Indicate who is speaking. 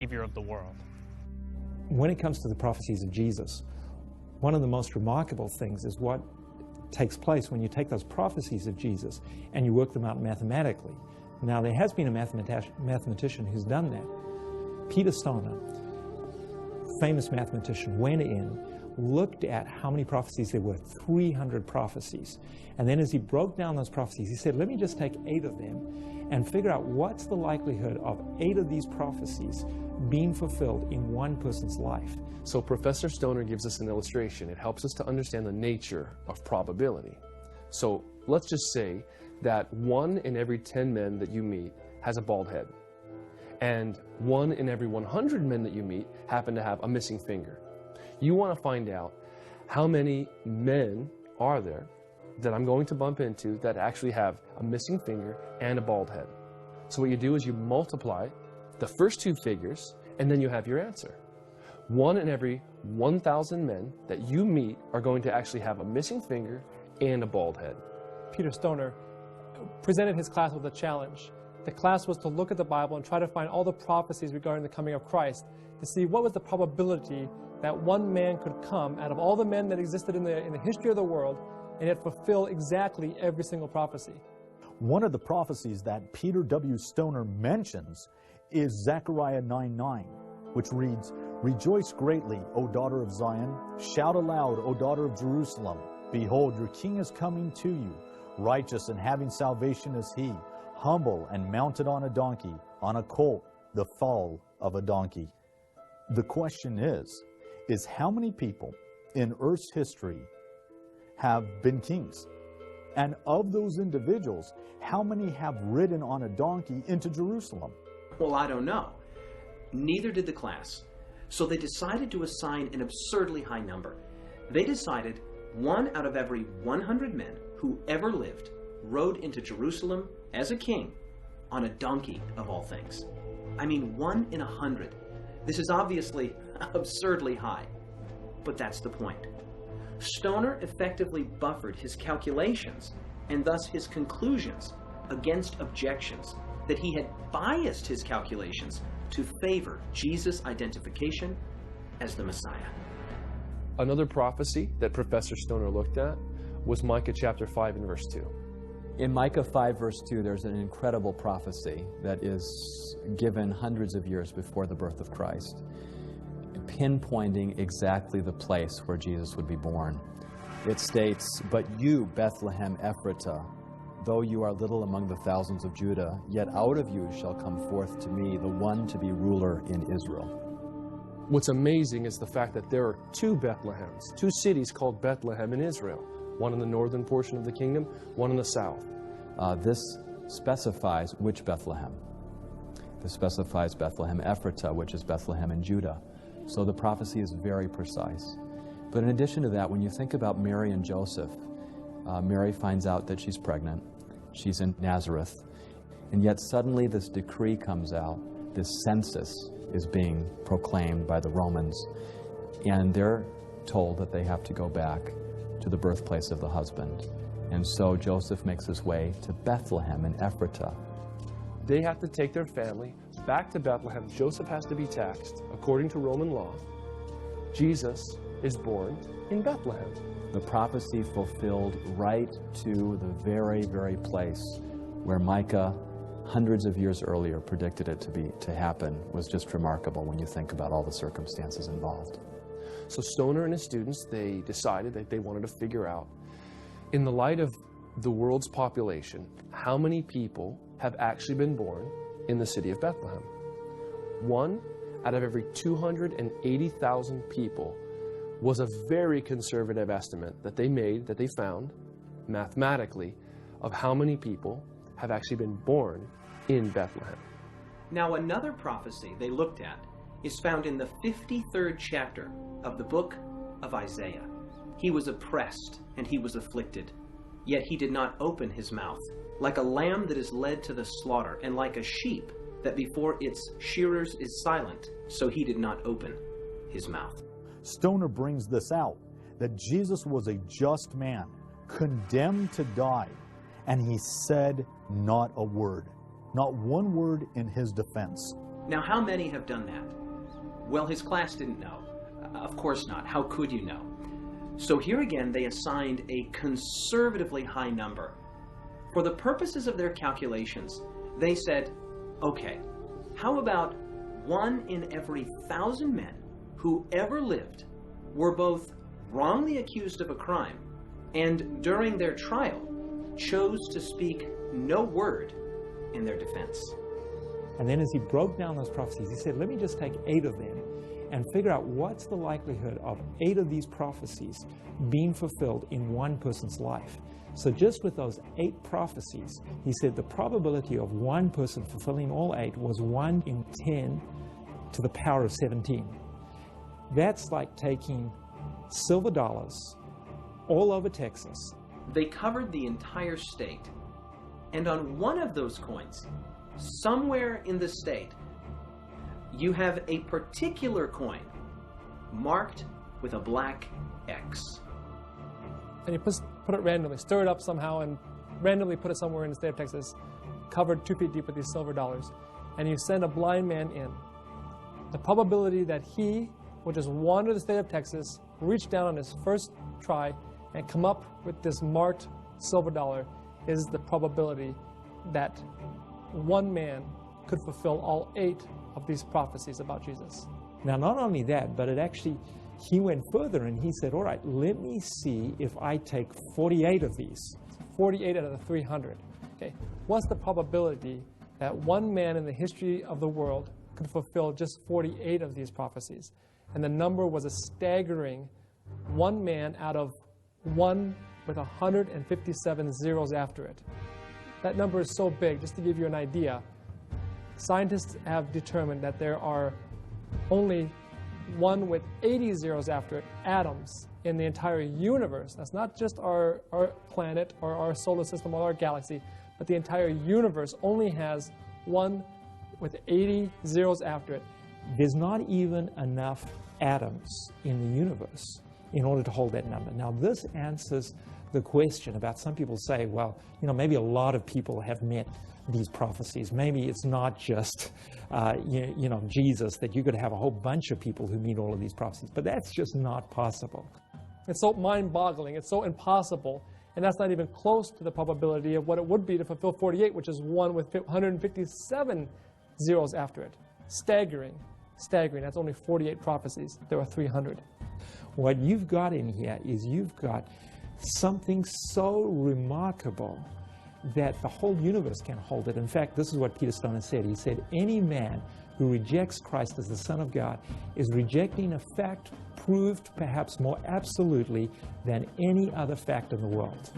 Speaker 1: Savior of the world.
Speaker 2: When it comes to the prophecies of Jesus, one of the most remarkable things is what takes place when you take those prophecies of Jesus and you work them out mathematically. Now, there has been a mathematician who's done that. Peter Stoner, famous mathematician, went in, looked at how many prophecies there were, 300 prophecies. And then as he broke down those prophecies, he said, let me just take 8 of them and figure out what's the likelihood of 8 of these prophecies being fulfilled in one person's life.
Speaker 3: So Professor Stoner gives us an illustration. It helps us to understand the nature of probability. So let's just say that 1 in every 10 men that you meet has a bald head. And 1 in every 100 men that you meet happen to have a missing finger. You want to find out how many men are there that I'm going to bump into that actually have a missing finger and a bald head. So what you do is you multiply the first 2 figures, and then you have your answer. 1 in every 1,000 men that you meet are going to actually have a missing finger and a bald head.
Speaker 4: Peter Stoner presented his class with a challenge. The class was to look at the Bible and try to find all the prophecies regarding the coming of Christ to see what was the probability that one man could come out of all the men that existed in the history of the world and yet fulfill exactly every single prophecy.
Speaker 5: One of the prophecies that Peter W. Stoner mentions is Zakharia 9:9, which reads, "Rejoice greatly, O daughter of Zion. Shout aloud, O daughter of Jerusalem. Behold, your king is coming to you. Righteous and having salvation is he, humble and mounted on a donkey, on a colt, the foal of a donkey." The question is how many people in Earth's history have been kings? And of those individuals, how many have ridden on a donkey into Jerusalem?
Speaker 6: Well, I don't know. Neither did the class. So they decided to assign an absurdly high number. They decided 1 out of every 100 men who ever lived rode into Jerusalem as a king on a donkey, of all things. I mean, 1 in 100. This is obviously absurdly high, but that's the point. Stoner effectively buffered his calculations and thus his conclusions against objections that he had biased his calculations to favor Jesus' identification as the Messiah.
Speaker 3: Another prophecy that Professor Stoner looked at was Micah chapter 5 and verse 2.
Speaker 7: In Micah 5 verse 2, there's an incredible prophecy that is given hundreds of years before the birth of Christ, pinpointing exactly the place where Jesus would be born. It states, "But you, Bethlehem Ephratah, though you are little among the thousands of Judah, yet out of you shall come forth to me the one to be ruler in Israel."
Speaker 3: What's amazing is the fact that there are 2 Bethlehems, 2 cities called Bethlehem in Israel. One in the northern portion of the kingdom, one in the south.
Speaker 7: This specifies which Bethlehem. This specifies Bethlehem Ephratah, which is Bethlehem in Judah. So the prophecy is very precise. But in addition to that, when you think about Mary and Joseph, Mary finds out that she's pregnant. She's in Nazareth. And yet suddenly this decree comes out. This census is being proclaimed by the Romans. And they're told that they have to go back to the birthplace of the husband. And so Joseph makes his way to Bethlehem in Ephratah.
Speaker 3: They have to take their family back to Bethlehem. Joseph has to be taxed according to Roman law. Jesus is born in Bethlehem.
Speaker 7: The prophecy fulfilled right to the very, very place where Micah, hundreds of years earlier, predicted it to happen was just remarkable when you think about all the circumstances involved.
Speaker 3: So Stoner and his students, they decided that they wanted to figure out, in the light of the world's population, how many people have actually been born in the city of Bethlehem. 1 out of every 280,000 people was a very conservative estimate that they made, that they found mathematically, of how many people have actually been born in Bethlehem.
Speaker 6: Now, another prophecy they looked at is found in the 53rd chapter of the book of Isaiah. He was oppressed and he was afflicted, yet he did not open his mouth. Like a lamb that is led to the slaughter, and like a sheep that before its shearers is silent, so he did not open his mouth.
Speaker 5: Stoner brings this out, that Jesus was a just man, condemned to die, and he said not a word, not one word in his defense.
Speaker 6: Now, how many have done that? Well, his class didn't know. Of course not. How could you know? So here again, they assigned a conservatively high number. For the purposes of their calculations, they said, okay, how about 1 in every 1,000 men who ever lived were both wrongly accused of a crime and during their trial chose to speak no word in their defense.
Speaker 2: And then as he broke down those prophecies, he said, let me just take 8 of them and figure out what's the likelihood of 8 of these prophecies being fulfilled in one person's life. So just with those 8 prophecies, he said the probability of one person fulfilling all 8 was 1 in 10 to the power of 17. That's like taking silver dollars all over Texas.
Speaker 6: They covered the entire state. And on one of those coins, somewhere in the state, you have a particular coin marked with a black X.
Speaker 4: And you put it randomly, stir it up somehow, and randomly put it somewhere in the state of Texas, covered 2 feet deep with these silver dollars. And you send a blind man in. The probability that he will just wander the state of Texas, reach down on his first try, and come up with this marked silver dollar is the probability that one man could fulfill all 8 of these prophecies about Jesus.
Speaker 2: Now, not only that, but he went further and he said, all right, let me see if I take 48 of these.
Speaker 4: 48 out of the 300. Okay, what's the probability that one man in the history of the world could fulfill just 48 of these prophecies? And the number was a staggering 1 man out of 1 with 157 zeros after it. That number is so big, just to give you an idea, scientists have determined that there are only 1 with 80 zeros after it, atoms, in the entire universe. That's not just our planet or our solar system or our galaxy, but the entire universe only has 1 with 80 zeros after it.
Speaker 2: There's not even enough atoms in the universe in order to hold that number. Now, this answers the question about some people say, well, maybe a lot of people have met these prophecies. Maybe it's not just, Jesus, that you could have a whole bunch of people who meet all of these prophecies. But that's just not possible.
Speaker 4: It's so mind-boggling. It's so impossible. And that's not even close to the probability of what it would be to fulfill 48, which is 1 with 157 zeros after it. Staggering. Staggering. That's only 48 prophecies. There are 300.
Speaker 2: What you've got in here is you've got something so remarkable that the whole universe can hold it. In fact, this is what Peter Stoner said. He said, any man who rejects Christ as the Son of God is rejecting a fact proved perhaps more absolutely than any other fact in the world.